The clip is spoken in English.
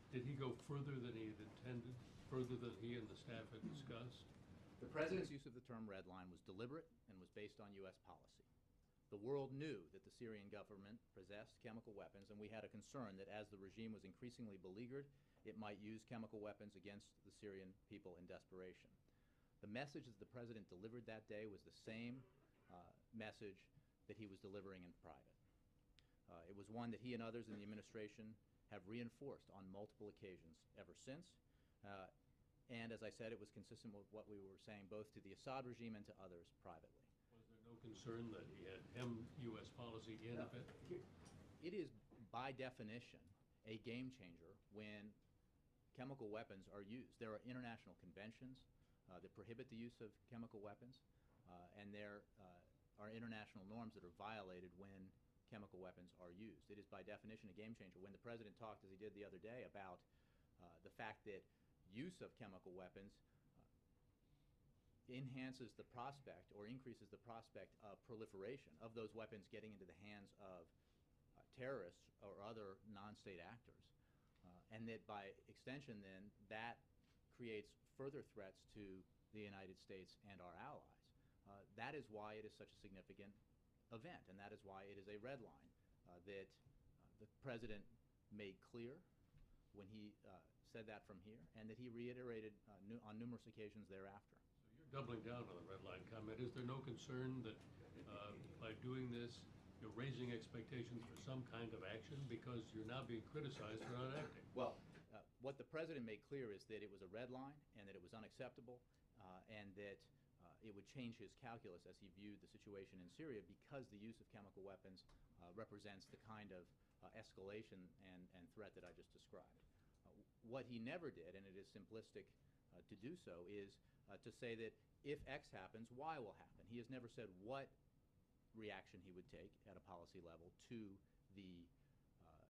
Did he go further than he had intended, further than he and the staff had discussed? The President's use of the term red line was deliberate and was based on U.S. policy. The world knew that the Syrian government possessed chemical weapons, and we had a concern that as the regime was increasingly beleaguered, it might use chemical weapons against the Syrian people in desperation. The message that the President delivered that day was the same message that he was delivering in private. It was one that he and others in the administration have reinforced on multiple occasions ever since. And as I said, it was consistent with what we were saying both to the Assad regime and to others privately. Was there no concern that he had hemmed U.S. policy in a bit? It is, by definition, a game changer when chemical weapons are used. There are international conventions that prohibit the use of chemical weapons, and there are international norms that are violated when chemical weapons are used. It is, by definition, a game changer. When the President talked, as he did the other day, about the fact that use of chemical weapons enhances the prospect or increases the prospect of proliferation of those weapons getting into the hands of terrorists or other non-state actors, and that by extension then that creates further threats to the United States and our allies. That is why it is such a significant event, and that is why it is a red line that the President made clear when he said that from here, and that he reiterated on numerous occasions thereafter. So you're doubling down on the red line comment. Is there no concern that by doing this, you're raising expectations for some kind of action because you're now being criticized for not acting? Well, what the President made clear is that it was a red line and that it was unacceptable and that it would change his calculus as he viewed the situation in Syria because the use of chemical weapons represents the kind of escalation and threat that I just described. What he never did, and it is simplistic to do so, is to say that if X happens, Y will happen. He has never said what reaction he would take at a policy level to the